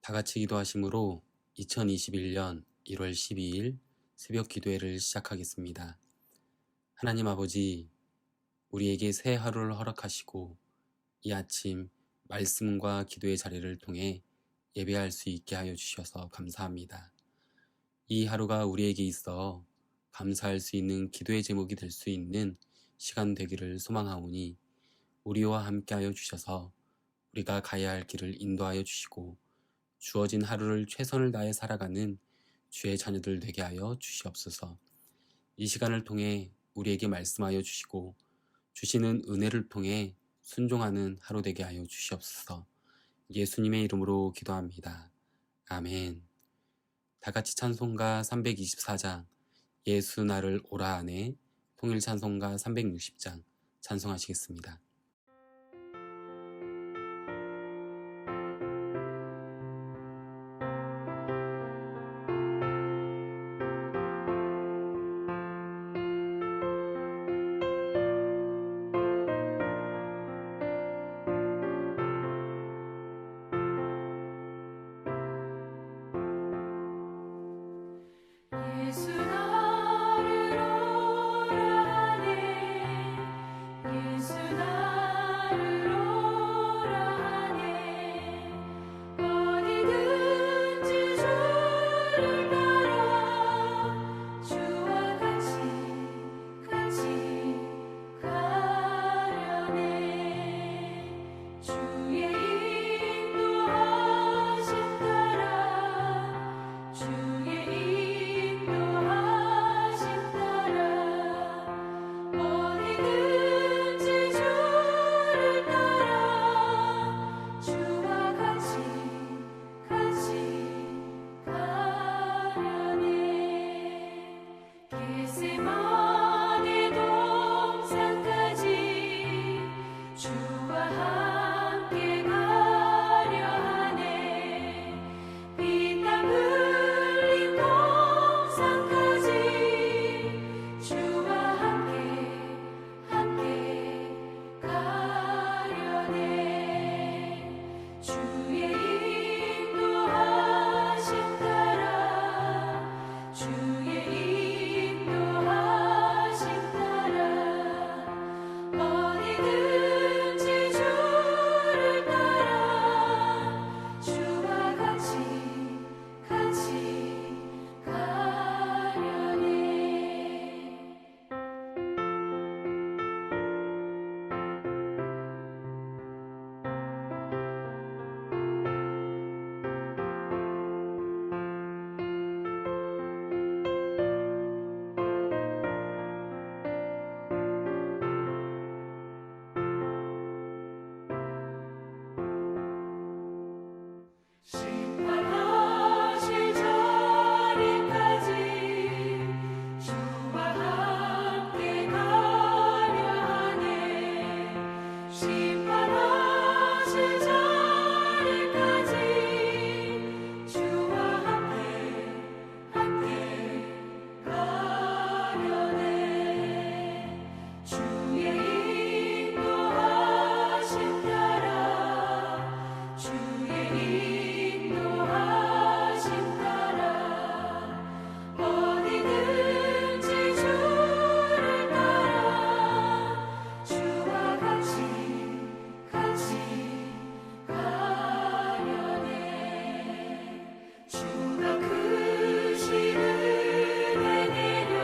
다 같이 기도하심으로 2021년 1월 12일 새벽 기도회를 시작하겠습니다. 하나님 아버지, 우리에게 새 하루를 허락하시고 이 아침 말씀과 기도의 자리를 통해 예배할 수 있게 하여 주셔서 감사합니다. 이 하루가 우리에게 있어 감사할 수 있는 기도의 제목이 될 수 있는 시간 되기를 소망하오니 우리와 함께 하여 주셔서 우리가 가야 할 길을 인도하여 주시고 주어진 하루를 최선을 다해 살아가는 주의 자녀들 되게 하여 주시옵소서. 이 시간을 통해 우리에게 말씀하여 주시고 주시는 은혜를 통해 순종하는 하루 되게 하여 주시옵소서. 예수님의 이름으로 기도합니다. 아멘. 다같이 찬송가 324장 예수 나를 오라 하네, 통일 찬송가 360장 찬송하시겠습니다. 예수 나를 오라 하네 예수 나를 오라 하네 어디든지 주를 따라 주와 같이 가려네 주의 인도하심 따라 주의 인도하심 따라 어디든지 주를 따라 주와 같이 가려네 겟세마네 동산까지 주와 함께 가려 하네 피땀 흘린 동산까지 주와 함께 가려네 주의 인도하심 따라 주의 인도하심 따라 어디든지 주를 따라 주와 같이 가려네 심판하실 자리까지 주와 함께 가려 하네 심판하실 자리까지 주와 함께 가려네 주의 인도하심 따라 주의 인도하심 따라 어디든지 주를 따라 주와 같이 가려네 주가 크신 은혜 내려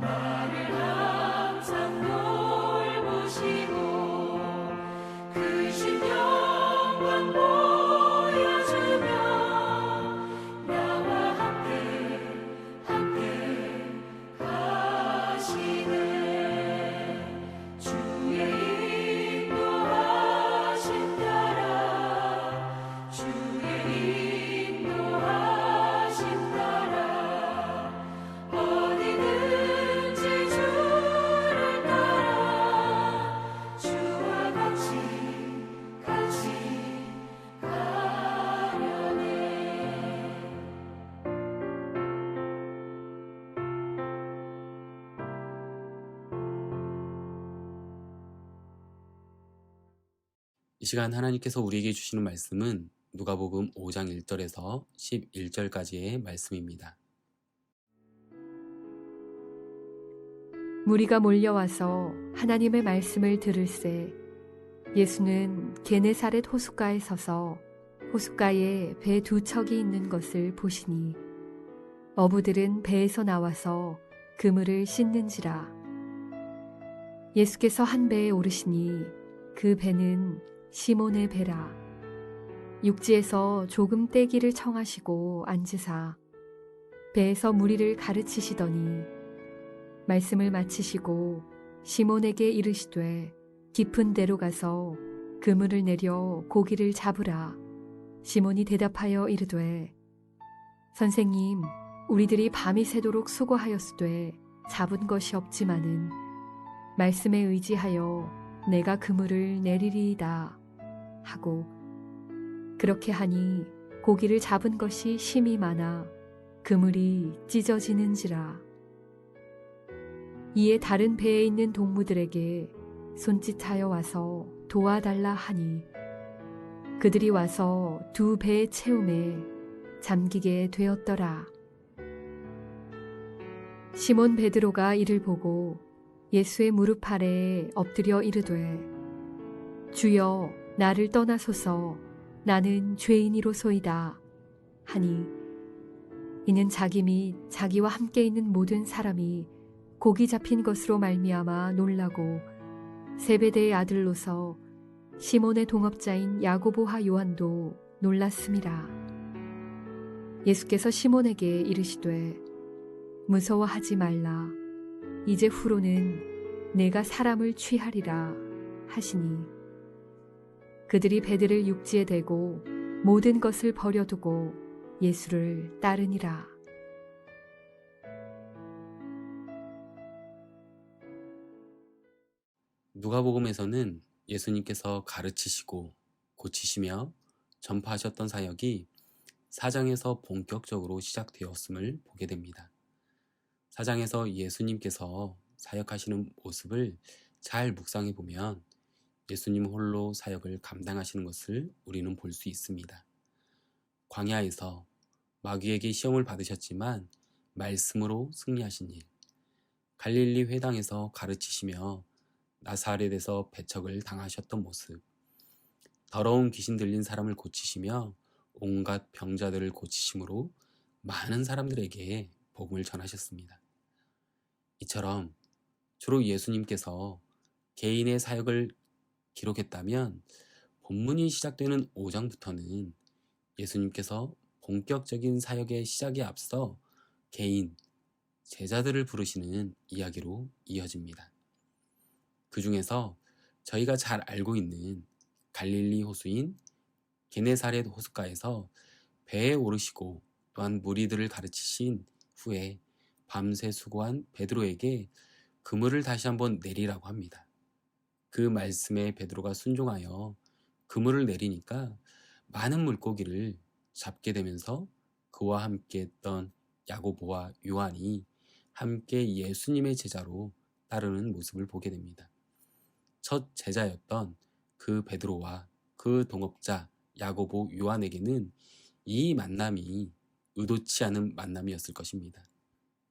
나를 항상 돌보시고 크신 영광 보여주며 나와 함께 가시네 주의 인도하심 따라 주의 인도하심 따라 어디든지 주를 따라 주와 같이 가려네 이 시간 하나님께서 우리에게 주시는 말씀은 누가복음 5장 1절에서 11절까지의 말씀입니다. 무리가 몰려와서 하나님의 말씀을 들을새 예수는 게네사렛 호숫가에 서서 호숫가에 배 두 척이 있는 것을 보시니 어부들은 배에서 나와서 그물을 씻는지라. 예수께서 한 배에 오르시니 그 배는 시몬의 배라. 육지에서 조금 떼기를 청하시고 앉으사 배에서 무리를 가르치시더니 말씀을 마치시고 시몬에게 이르시되 깊은 데로 가서 그물을 내려 고기를 잡으라. 시몬이 대답하여 이르되 선생님, 우리들이 밤이 새도록 수고하였으되 잡은 것이 없지만은 말씀에 의지하여 내가 그물을 내리리이다 하고 그렇게 하니 고기를 잡은 것이 심히 많아 그물이 찢어지는지라. 이에 다른 배에 있는 동무들에게 손짓하여 와서 도와달라 하니 그들이 와서 두 배의 채움에 잠기게 되었더라. 시몬 베드로가 이를 보고 예수의 무릎 아래에 엎드려 이르되 주여 나를 떠나소서 나는 죄인이로소이다 하니 이는 자기 및 자기와 함께 있는 모든 사람이 고기 잡힌 것으로 말미암아 놀라고 세베대의 아들로서 시몬의 동업자인 야고보와 요한도 놀랐음이라. 예수께서 시몬에게 이르시되 무서워하지 말라. 이제 후로는 내가 사람을 취하리라 하시니 그들이 배들을 육지에 대고 모든 것을 버려두고 예수를 따르니라. 누가복음에서는 예수님께서 가르치시고 고치시며 전파하셨던 사역이 4장에서 본격적으로 시작되었음을 보게 됩니다. 4장에서 예수님께서 사역하시는 모습을 잘 묵상해 보면 예수님 홀로 사역을 감당하시는 것을 우리는 볼 수 있습니다. 광야에서 마귀에게 시험을 받으셨지만 말씀으로 승리하신 일, 갈릴리 회당에서 가르치시며 나사렛에서 배척을 당하셨던 모습, 더러운 귀신 들린 사람을 고치시며 온갖 병자들을 고치심으로 많은 사람들에게 복음을 전하셨습니다. 이처럼 주로 예수님께서 개인의 사역을 기록했다면 본문이 시작되는 5장부터는 예수님께서 본격적인 사역의 시작에 앞서 개인, 제자들을 부르시는 이야기로 이어집니다. 그 중에서 저희가 잘 알고 있는 갈릴리 호수인 게네사렛 호숫가에서 배에 오르시고 또한 무리들을 가르치신 후에 밤새 수고한 베드로에게 그물을 다시 한번 내리라고 합니다. 그 말씀에 베드로가 순종하여 그물을 내리니까 많은 물고기를 잡게 되면서 그와 함께 했던 야고보와 요한이 함께 예수님의 제자로 따르는 모습을 보게 됩니다. 첫 제자였던 그 베드로와 그 동업자 야고보 요한에게는 이 만남이 의도치 않은 만남이었을 것입니다.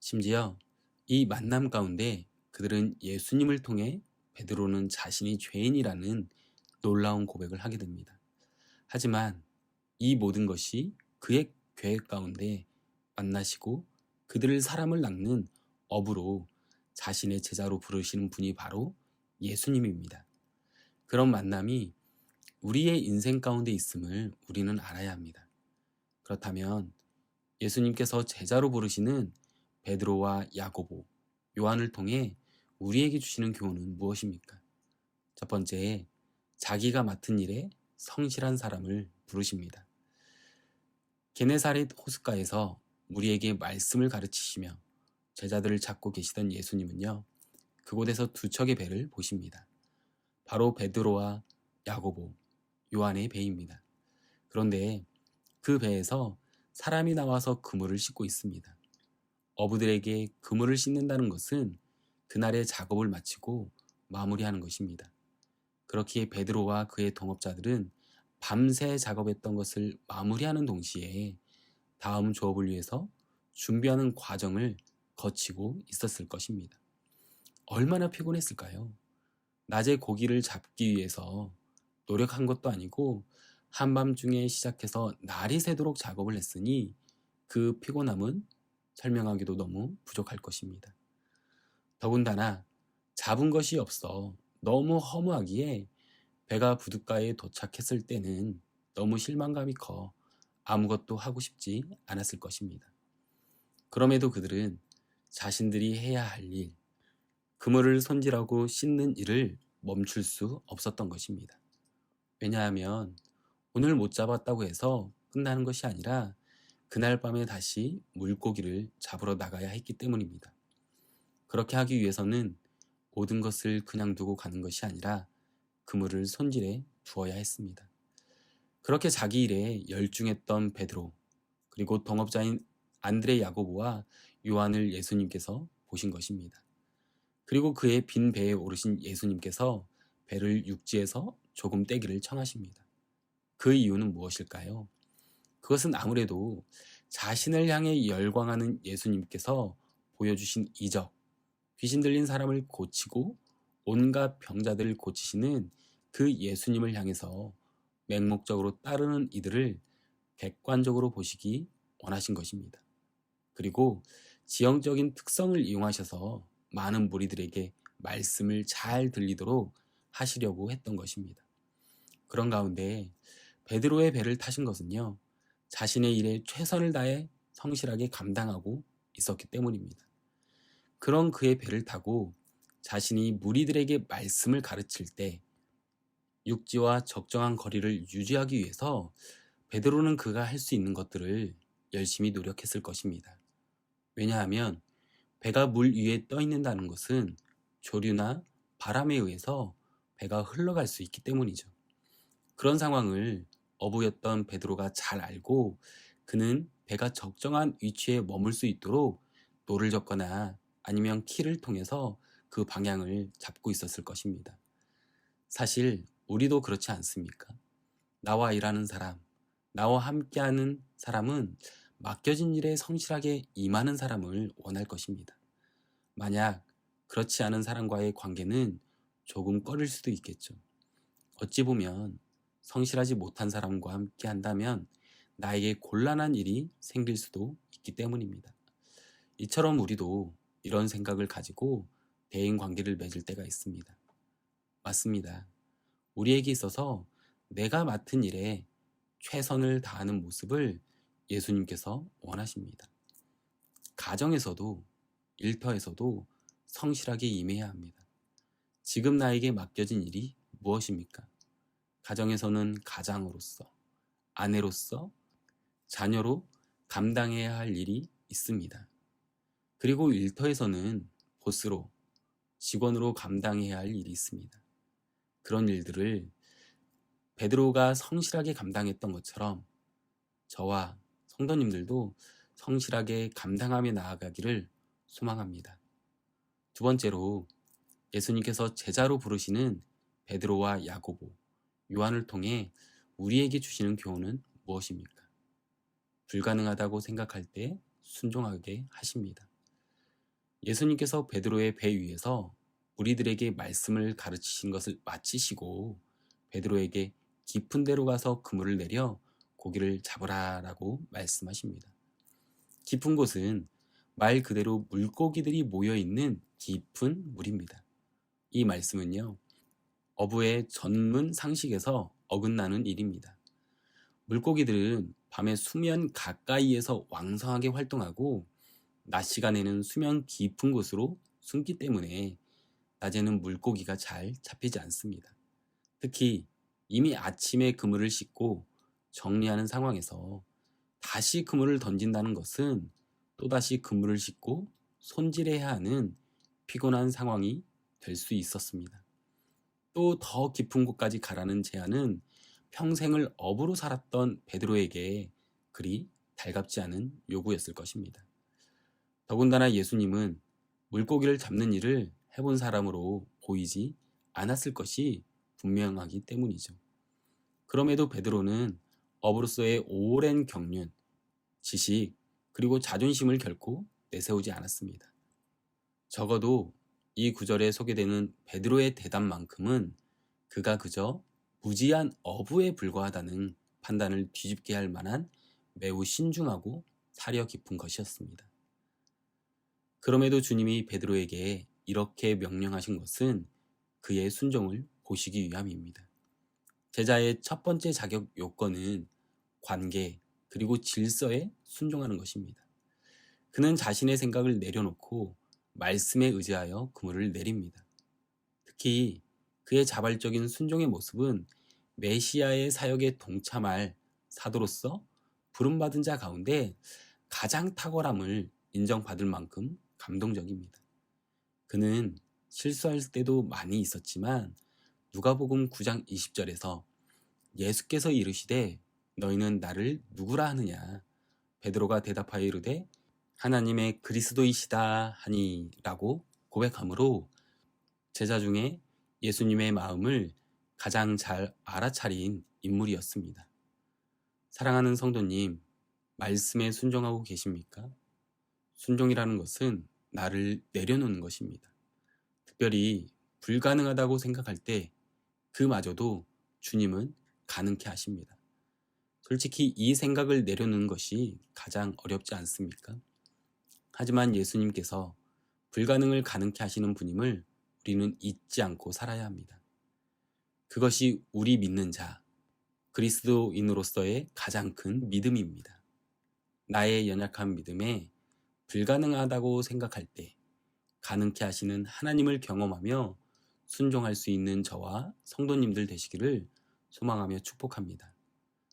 심지어 이 만남 가운데 그들은 예수님을 통해 베드로는 자신이 죄인이라는 놀라운 고백을 하게 됩니다. 하지만 이 모든 것이 그의 계획 가운데 만나시고 그들을 사람을 낚는 어부로 자신의 제자로 부르시는 분이 바로 예수님입니다. 그런 만남이 우리의 인생 가운데 있음을 우리는 알아야 합니다. 그렇다면 예수님께서 제자로 부르시는 베드로와 야고보, 요한을 통해 우리에게 주시는 교훈은 무엇입니까? 첫 번째, 자기가 맡은 일에 성실한 사람을 부르십니다. 게네사렛 호숫가에서 우리에게 말씀을 가르치시며 제자들을 찾고 계시던 예수님은요, 그곳에서 두 척의 배를 보십니다. 바로 베드로와 야고보, 요한의 배입니다. 그런데 그 배에서 사람이 나와서 그물을 씻고 있습니다. 어부들에게 그물을 씻는다는 것은 그날의 작업을 마치고 마무리하는 것입니다. 그렇기에 베드로와 그의 동업자들은 밤새 작업했던 것을 마무리하는 동시에 다음 조업을 위해서 준비하는 과정을 거치고 있었을 것입니다. 얼마나 피곤했을까요? 낮에 고기를 잡기 위해서 노력한 것도 아니고 한밤중에 시작해서 날이 새도록 작업을 했으니 그 피곤함은 설명하기도 너무 부족할 것입니다. 더군다나 잡은 것이 없어 너무 허무하기에 배가 부둣가에 도착했을 때는 너무 실망감이 커 아무것도 하고 싶지 않았을 것입니다. 그럼에도 그들은 자신들이 해야 할 일, 그물을 손질하고 씻는 일을 멈출 수 없었던 것입니다. 왜냐하면 오늘 못 잡았다고 해서 끝나는 것이 아니라 그날 밤에 다시 물고기를 잡으러 나가야 했기 때문입니다. 그렇게 하기 위해서는 모든 것을 그냥 두고 가는 것이 아니라 그물을 손질해 두어야 했습니다. 그렇게 자기 일에 열중했던 베드로, 그리고 동업자인 안드레 야고보와 요한을 예수님께서 보신 것입니다. 그리고 그의 빈 배에 오르신 예수님께서 배를 육지에서 조금 떼기를 청하십니다. 그 이유는 무엇일까요? 그것은 아무래도 자신을 향해 열광하는 예수님께서 보여주신 이적, 귀신 들린 사람을 고치고 온갖 병자들을 고치시는 그 예수님을 향해서 맹목적으로 따르는 이들을 객관적으로 보시기 원하신 것입니다. 그리고 지형적인 특성을 이용하셔서 많은 무리들에게 말씀을 잘 들리도록 하시려고 했던 것입니다. 그런 가운데 베드로의 배를 타신 것은요, 자신의 일에 최선을 다해 성실하게 감당하고 있었기 때문입니다. 그런 그의 배를 타고 자신이 무리들에게 말씀을 가르칠 때 육지와 적정한 거리를 유지하기 위해서 베드로는 그가 할 수 있는 것들을 열심히 노력했을 것입니다. 왜냐하면 배가 물 위에 떠 있는다는 것은 조류나 바람에 의해서 배가 흘러갈 수 있기 때문이죠. 그런 상황을 어부였던 베드로가 잘 알고 그는 배가 적정한 위치에 머물 수 있도록 노를 젓거나 아니면 키를 통해서 그 방향을 잡고 있었을 것입니다. 사실 우리도 그렇지 않습니까? 나와 일하는 사람, 나와 함께하는 사람은 맡겨진 일에 성실하게 임하는 사람을 원할 것입니다. 만약 그렇지 않은 사람과의 관계는 조금 꺼릴 수도 있겠죠. 어찌 보면 성실하지 못한 사람과 함께 한다면 나에게 곤란한 일이 생길 수도 있기 때문입니다. 이처럼 우리도 이런 생각을 가지고 대인 관계를 맺을 때가 있습니다. 맞습니다. 우리에게 있어서 내가 맡은 일에 최선을 다하는 모습을 예수님께서 원하십니다. 가정에서도 일터에서도 성실하게 임해야 합니다. 지금 나에게 맡겨진 일이 무엇입니까? 가정에서는 가장으로서, 아내로서, 자녀로 감당해야 할 일이 있습니다. 그리고 일터에서는 보스로, 직원으로 감당해야 할 일이 있습니다. 그런 일들을 베드로가 성실하게 감당했던 것처럼 저와 성도님들도 성실하게 감당하며 나아가기를 소망합니다. 두 번째로 예수님께서 제자로 부르시는 베드로와 야고보, 요한을 통해 우리에게 주시는 교훈은 무엇입니까? 불가능하다고 생각할 때 순종하게 하십니다. 예수님께서 베드로의 배 위에서 우리들에게 말씀을 가르치신 것을 마치시고 베드로에게 깊은 데로 가서 그물을 내려 고기를 잡으라라고 말씀하십니다. 깊은 곳은 말 그대로 물고기들이 모여있는 깊은 물입니다. 이 말씀은요, 어부의 전문 상식에서 어긋나는 일입니다. 물고기들은 밤에 수면 가까이에서 왕성하게 활동하고 낮 시간에는 수면 깊은 곳으로 숨기 때문에 낮에는 물고기가 잘 잡히지 않습니다. 특히 이미 아침에 그물을 씻고 정리하는 상황에서 다시 그물을 던진다는 것은 또다시 그물을 씻고 손질해야 하는 피곤한 상황이 될 수 있었습니다. 또 더 깊은 곳까지 가라는 제안은 평생을 어부로 살았던 베드로에게 그리 달갑지 않은 요구였을 것입니다. 더군다나 예수님은 물고기를 잡는 일을 해본 사람으로 보이지 않았을 것이 분명하기 때문이죠. 그럼에도 베드로는 업으로서의 오랜 경륜, 지식, 그리고 자존심을 결코 내세우지 않았습니다. 적어도 이 구절에 소개되는 베드로의 대답만큼은 그가 그저 무지한 어부에 불과하다는 판단을 뒤집게 할 만한 매우 신중하고 사려 깊은 것이었습니다. 그럼에도 주님이 베드로에게 이렇게 명령하신 것은 그의 순종을 보시기 위함입니다. 제자의 첫 번째 자격 요건은 관계 그리고 질서에 순종하는 것입니다. 그는 자신의 생각을 내려놓고 말씀에 의지하여 그물을 내립니다. 특히 그의 자발적인 순종의 모습은 메시아의 사역에 동참할 사도로서 부름받은 자 가운데 가장 탁월함을 인정받을 만큼 감동적입니다. 그는 실수할 때도 많이 있었지만 누가복음 9장 20절에서 예수께서 이르시되 너희는 나를 누구라 하느냐 베드로가 대답하여 이르되 하나님의 그리스도이시다 하니 라고 고백하므로 제자 중에 예수님의 마음을 가장 잘 알아차린 인물이었습니다. 사랑하는 성도님, 말씀에 순종하고 계십니까? 순종이라는 것은 나를 내려놓는 것입니다. 특별히 불가능하다고 생각할 때 그마저도 주님은 가능케 하십니다. 솔직히 이 생각을 내려놓는 것이 가장 어렵지 않습니까? 하지만 예수님께서 불가능을 가능케 하시는 분임을 우리는 잊지 않고 살아야 합니다. 그것이 우리 믿는 자, 그리스도인으로서의 가장 큰 믿음입니다. 나의 연약한 믿음에 불가능하다고 생각할 때 가능케 하시는 하나님을 경험하며 순종할 수 있는 저와 성도님들 되시기를 소망하며 축복합니다.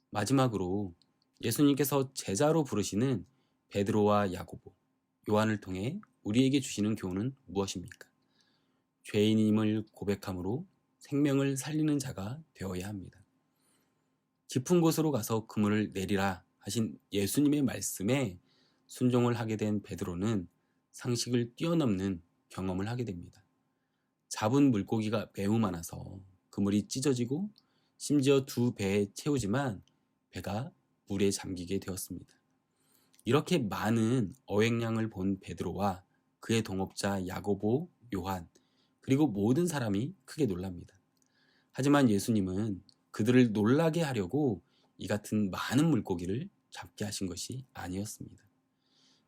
마지막으로 예수님께서 제자로 부르시는 베드로와 야고보, 요한을 통해 우리에게 주시는 교훈은 무엇입니까? 죄인임을 고백함으로 생명을 살리는 자가 되어야 합니다. 깊은 곳으로 가서 그물을 내리라 하신 예수님의 말씀에 순종을 하게 된 베드로는 상식을 뛰어넘는 경험을 하게 됩니다. 잡은 물고기가 매우 많아서 그물이 찢어지고 심지어 두 배에 채우지만 배가 물에 잠기게 되었습니다. 이렇게 많은 어획량을 본 베드로와 그의 동업자 야고보, 요한, 그리고 모든 사람이 크게 놀랍니다. 하지만 예수님은 그들을 놀라게 하려고 이 같은 많은 물고기를 잡게 하신 것이 아니었습니다.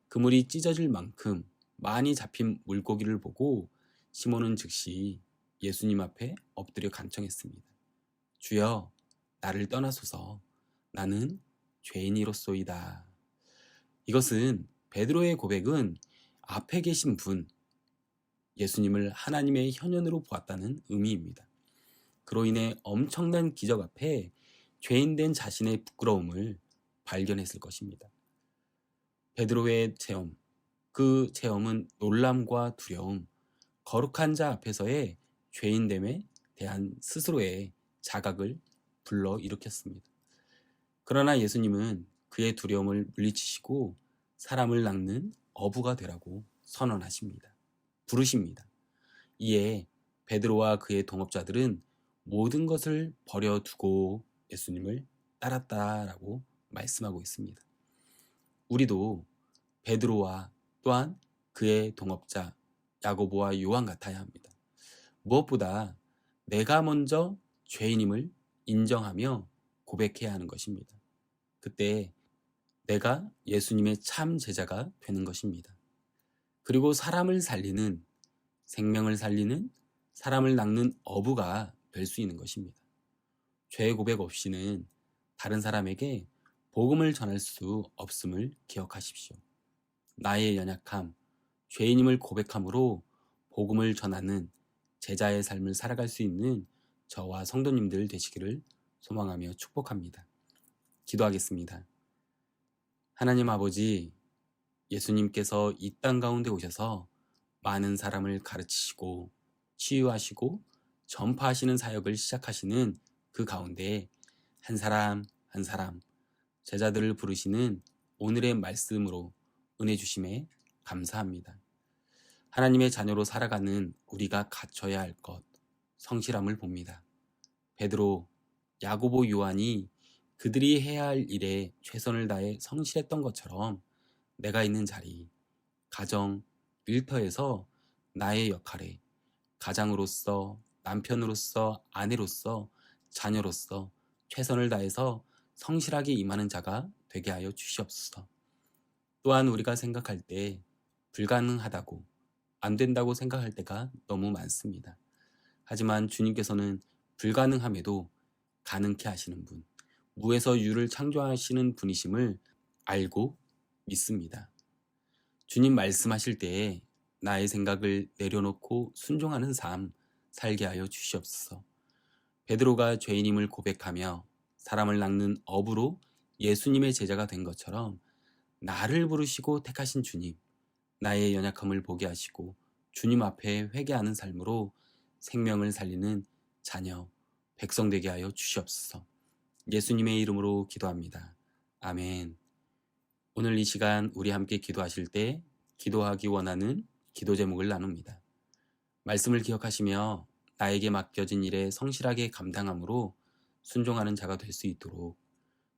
그물이 찢어질 만큼 많이 잡힌 물고기를 보고 시몬은 즉시 예수님 앞에 엎드려 간청했습니다. 주여, 나를 떠나소서. 나는 죄인이로소이다. 이것은 베드로의 고백은 앞에 계신 분, 예수님을 하나님의 현현으로 보았다는 의미입니다. 그로 인해 엄청난 기적 앞에 죄인된 자신의 부끄러움을 발견했을 것입니다. 베드로의 체험, 그 체험은 놀람과 두려움, 거룩한 자 앞에서의 죄인됨에 대한 스스로의 자각을 불러일으켰습니다. 그러나 예수님은 그의 두려움을 물리치시고 사람을 낚는 어부가 되라고 선언하십니다. 부르십니다. 이에 베드로와 그의 동업자들은 모든 것을 버려두고 예수님을 따랐다라고 말씀하고 있습니다. 우리도 베드로와 또한 그의 동업자 야고보와 요한 같아야 합니다. 무엇보다 내가 먼저 죄인임을 인정하며 고백해야 하는 것입니다. 그때 내가 예수님의 참 제자가 되는 것입니다. 그리고 사람을 살리는, 생명을 살리는, 사람을 낚는 어부가 될 수 있는 것입니다. 죄 고백 없이는 다른 사람에게 복음을 전할 수 없음을 기억하십시오. 나의 연약함, 죄인임을 고백함으로 복음을 전하는 제자의 삶을 살아갈 수 있는 저와 성도님들 되시기를 소망하며 축복합니다. 기도하겠습니다. 하나님 아버지, 예수님께서 이 땅 가운데 오셔서 많은 사람을 가르치시고 치유하시고 전파하시는 사역을 시작하시는 그 가운데 한 사람 한 사람 제자들을 부르시는 오늘의 말씀으로 은혜 주심에 감사합니다. 하나님의 자녀로 살아가는 우리가 갖춰야 할 것, 성실함을 봅니다. 베드로, 야고보 요한이 그들이 해야 할 일에 최선을 다해 성실했던 것처럼 내가 있는 자리, 가정, 일터에서 나의 역할에 가장으로서, 남편으로서, 아내로서, 자녀로서 최선을 다해서 성실하게 임하는 자가 되게 하여 주시옵소서. 또한 우리가 생각할 때 불가능하다고, 안 된다고 생각할 때가 너무 많습니다. 하지만 주님께서는 불가능함에도 가능케 하시는 분, 무에서 유를 창조하시는 분이심을 알고 믿습니다. 주님 말씀하실 때에 나의 생각을 내려놓고 순종하는 삶 살게 하여 주시옵소서. 베드로가 죄인임을 고백하며 사람을 낚는 어부로 예수님의 제자가 된 것처럼 나를 부르시고 택하신 주님, 나의 연약함을 보게 하시고 주님 앞에 회개하는 삶으로 생명을 살리는 자녀, 백성 되게 하여 주시옵소서. 예수님의 이름으로 기도합니다. 아멘. 오늘 이 시간 우리 함께 기도하실 때 기도하기 원하는 기도 제목을 나눕니다. 말씀을 기억하시며 나에게 맡겨진 일에 성실하게 감당함으로 순종하는 자가 될 수 있도록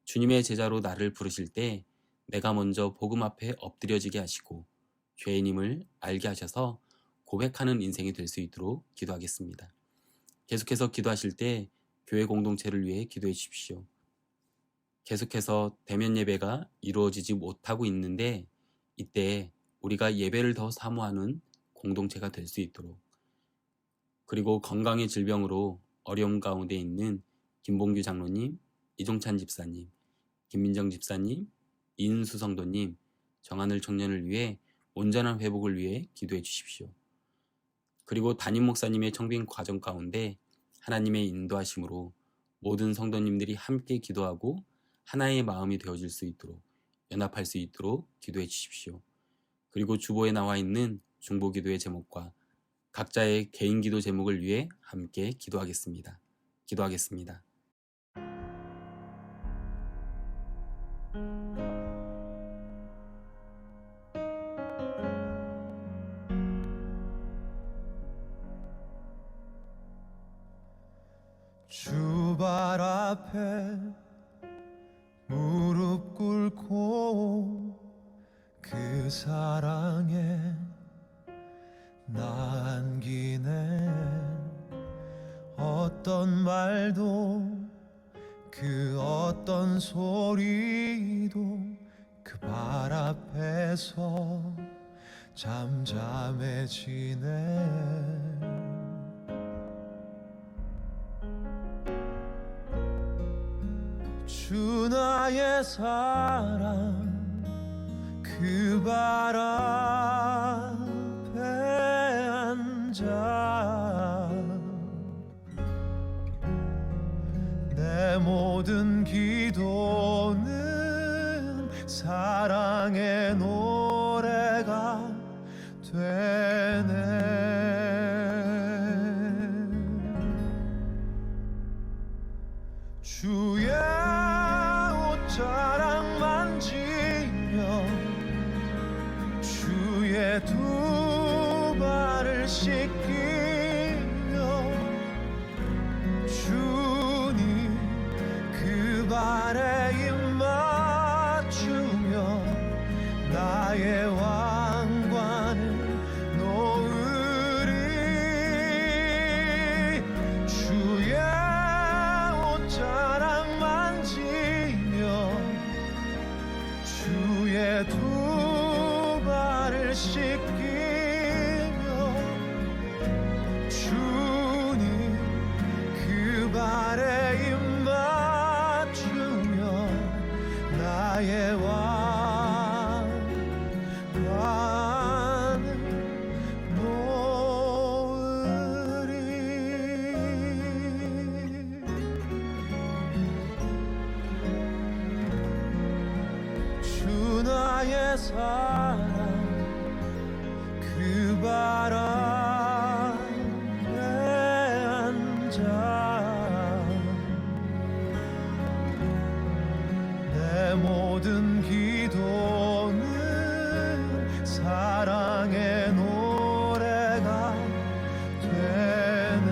주님의 제자로 나를 부르실 때 내가 먼저 복음 앞에 엎드려지게 하시고 죄인임을 알게 하셔서 고백하는 인생이 될 수 있도록 기도하겠습니다. 계속해서 기도하실 때 교회 공동체를 위해 기도해 주십시오. 계속해서 대면 예배가 이루어지지 못하고 있는데 이때 우리가 예배를 더 사모하는 공동체가 될 수 있도록, 그리고 건강의 질병으로 어려움 가운데 있는 김봉규 장로님, 이종찬 집사님, 김민정 집사님, 이은수 성도님, 정하늘 청년을 위해 온전한 회복을 위해 기도해 주십시오. 그리고 담임 목사님의 청빙 과정 가운데 하나님의 인도하심으로 모든 성도님들이 함께 기도하고 하나의 마음이 되어질 수 있도록, 연합할 수 있도록 기도해 주십시오. 그리고 주보에 나와 있는 중보기도의 제목과 각자의 개인 기도 제목을 위해 함께 기도하겠습니다. 기도하겠습니다. 주 발 앞에 무릎 꿇고 그 사랑에 나 안기네. 어떤 말도 그 어떤 소리도 그 발 앞에서 잠잠해지네. 주 나의 사랑 그 발 앞에 앉아 내 모든 기도는 사랑의 노래가 되네. 주의 옷자락 만지며 주의 두 발을 씻기며 주님 그 발에 입 맞추며 나의 왕관을 놓으리. 주의 옷자락 만지며 주의 두 발을 씻기며 주님 그 발에 입 맞추며 나의 왕관을 놓으리. 주 나의 사랑 그 발 앞에 앉아 내 모든 기도는 사랑의 노래가 되네.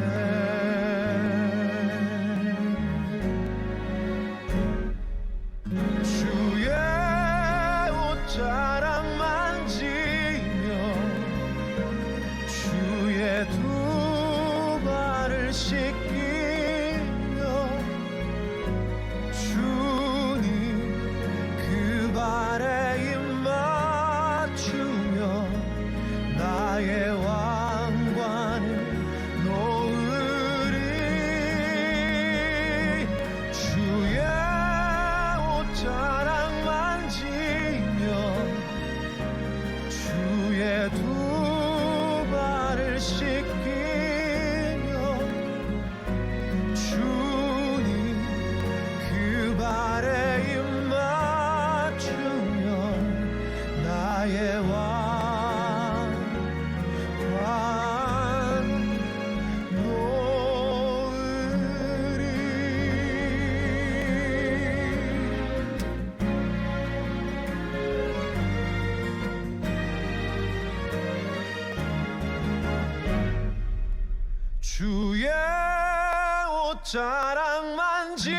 자랑만 지며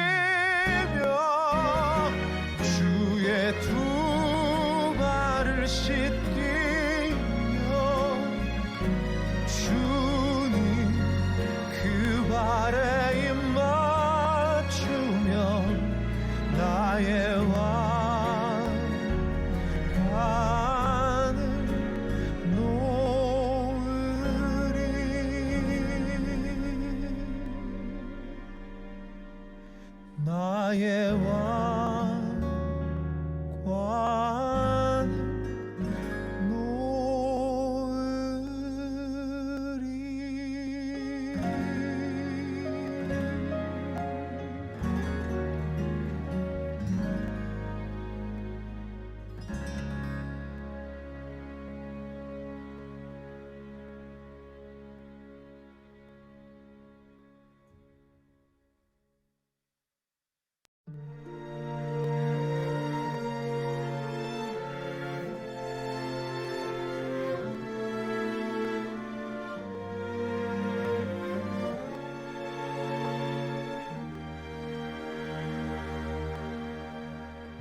주의 두 발을 씻기며 주님 그 발에 입 맞추며 나의 왕관을 놓으리. 나의 왕관을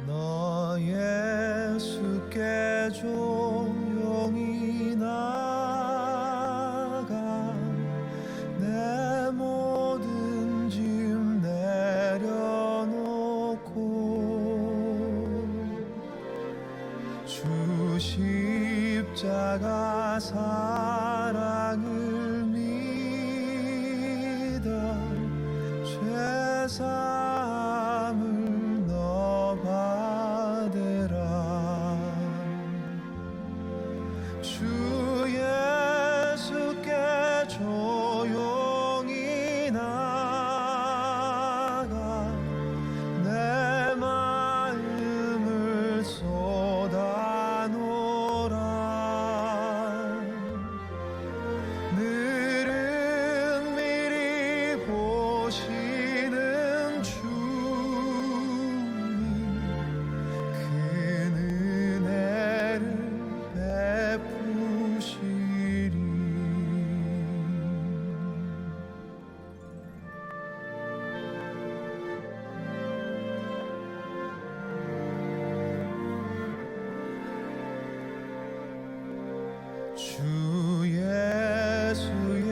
너 예수께 조용히 나가 내 모든 짐 내려놓고 주 십자가 사랑을 믿어 죄사함을 너 받으라. 주 예수께 조용히 나가 내 마음을 쏟아놓으라. 늘은 미리 보시는 주님 그 은혜를 베푸시리. 주 예수의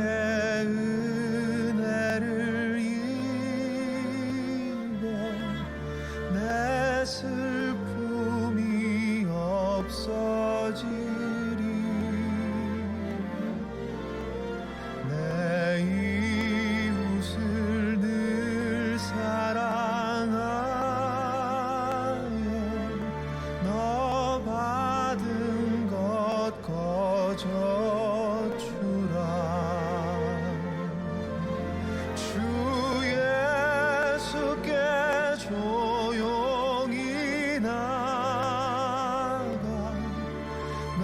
은혜를 입어 내 슬픔이 없어지리. 내 이웃을 늘 사랑하여 너 받은 것 거저 주라. 주 예수께 조용히 나가 내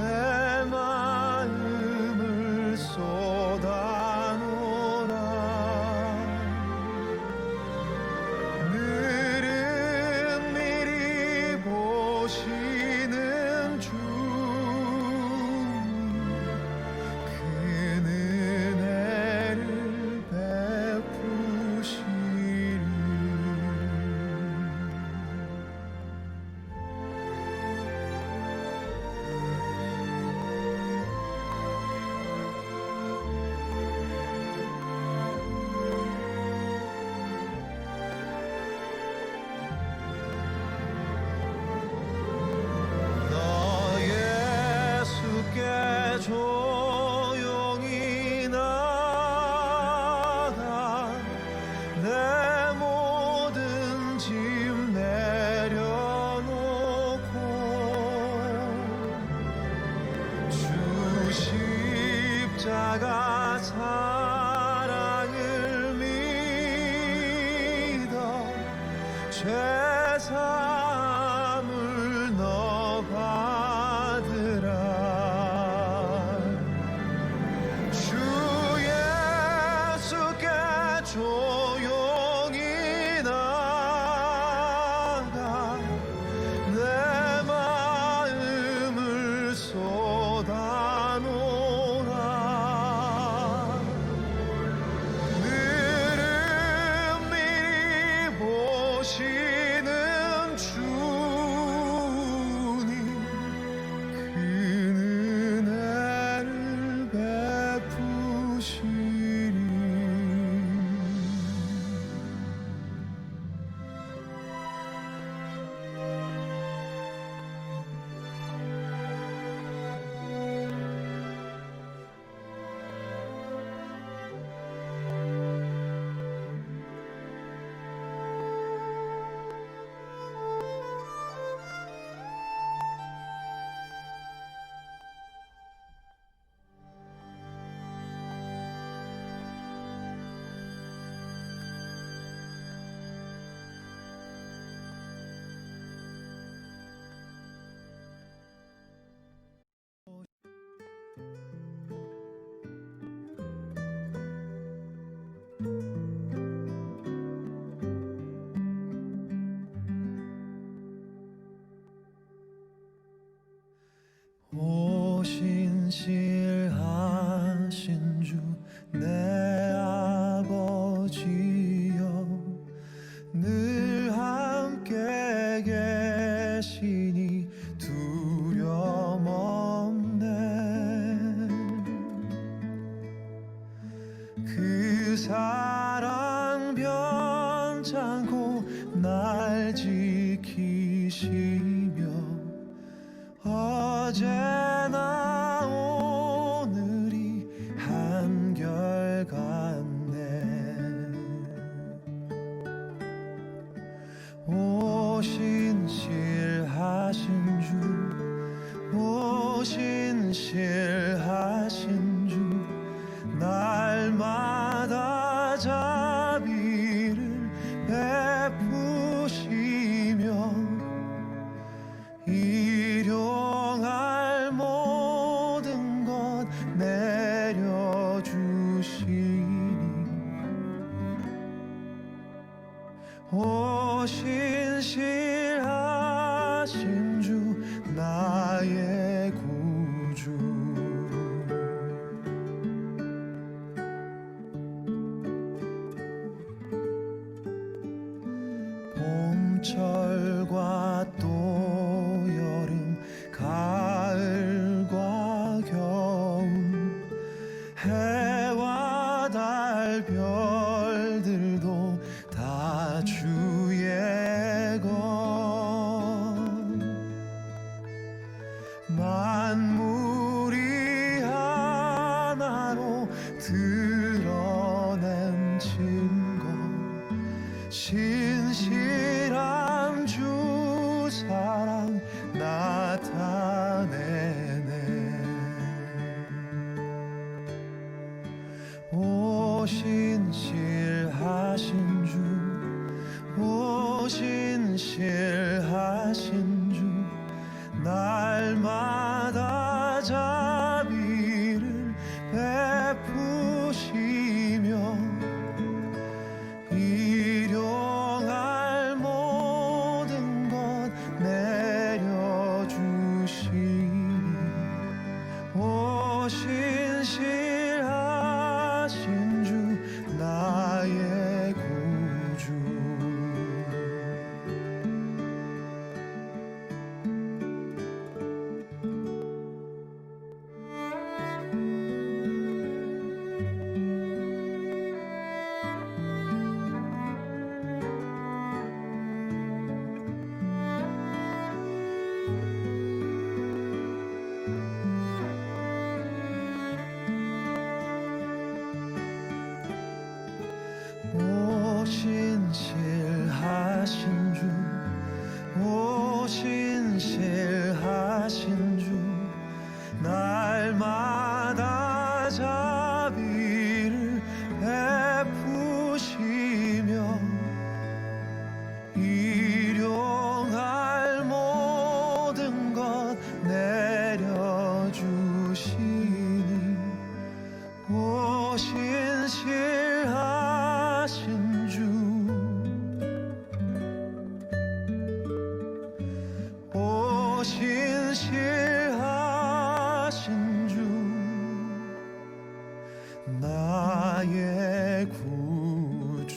마음을 쏟아놓으라. 늘은 미리 보시는 주님 그 은혜를 베푸시리. 너 예수께 조용히 나가 내 모든 짐 내려놓고 주 십자가 사랑을 믿어 죄사함을 너 받으라. 주 예수께 조용히 나가 내 마음을 쏟아놓으라. 늘은 이시며 어제나 오늘이 한결같네. 오신실하신 주, 오신실하신 주, 날마다 자비를 베푸시며 일용할 모든 것 내려주시니 오신실하신 주 나의 구주. 봄철과 또 여름, 가을과 겨울, 해와 달 별들도 다 주의 것. 만물이 하나로 드러낸 증거, 신실한 주 사랑 나타내네. 오신실하신 주, 오신실하신 주, 날마다 자비를 베푸시며 일용할 모든 것 내려주시니 오신실하신 주 나의 구주. 오신실하신 주, 오신실하신 주, 날마다 자비를 베푸시며 일용할 모든 것 내려주시니 오신실하신 주, 오신실하신 주 나의 구주.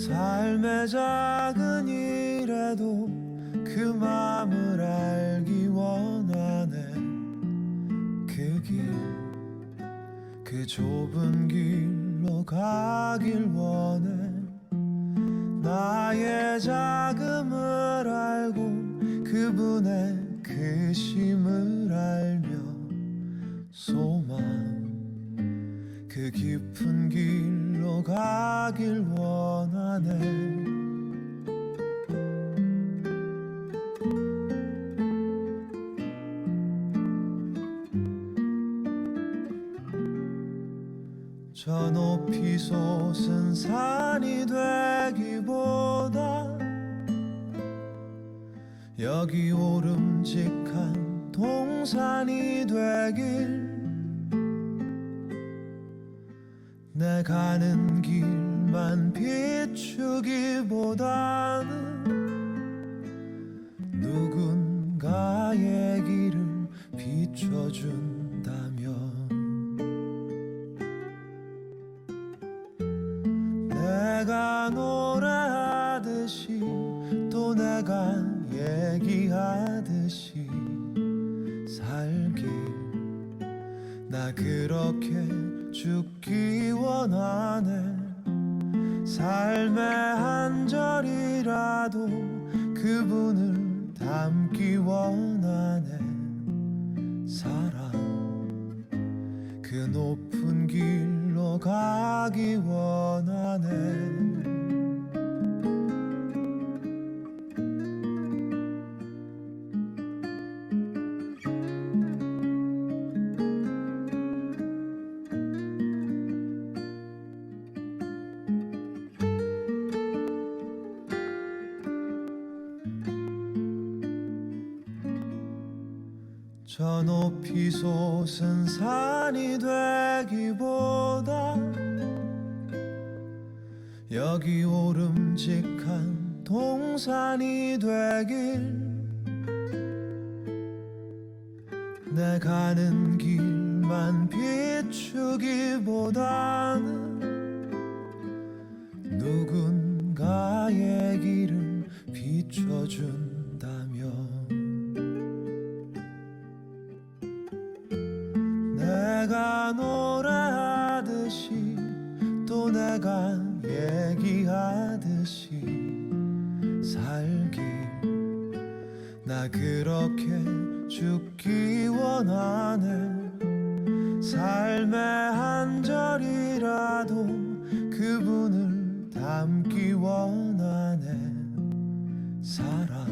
삶의 작은 일에도 그 맘을 알기 원하네. 그 길, 그 좁은 길로 가길 원해. 나의 자금을 알고 그분의 크심을 알며 소망, 그 깊은 길로 가길 원하네. 저 높이 솟은 산이 되기보다 여기 오름직한 동산이 되길, 내 가는 길만 비추기보다는 누군가의 길을 비춰준다면 내가 노래하듯이 또 내가 얘기하듯이 살길 나 그렇게 죽기 원하네 삶의 한 절이라도 그분을 담기 원하네 사랑 그 높은 길로 가기 원하네 저 높이 솟은 산이 되기보다 여기 오름직한 동산이 되길 내 가는 길만 비추기보다는 누군가의 길을 비춰준다면 내가 노래하듯이 또 내가 얘기하듯이 살길 나 그렇게 죽기 원하네 삶의 한 절이라도 그분을 담기 원하네 사랑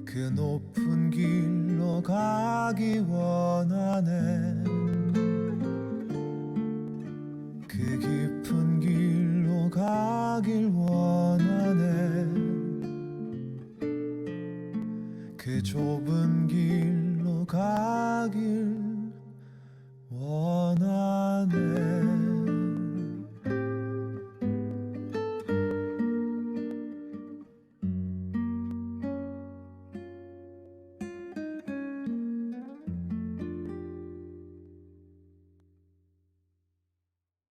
그 높은 길로 가기 원하네 그 깊은 길로 가길 원하네 그 좁은 길로 가길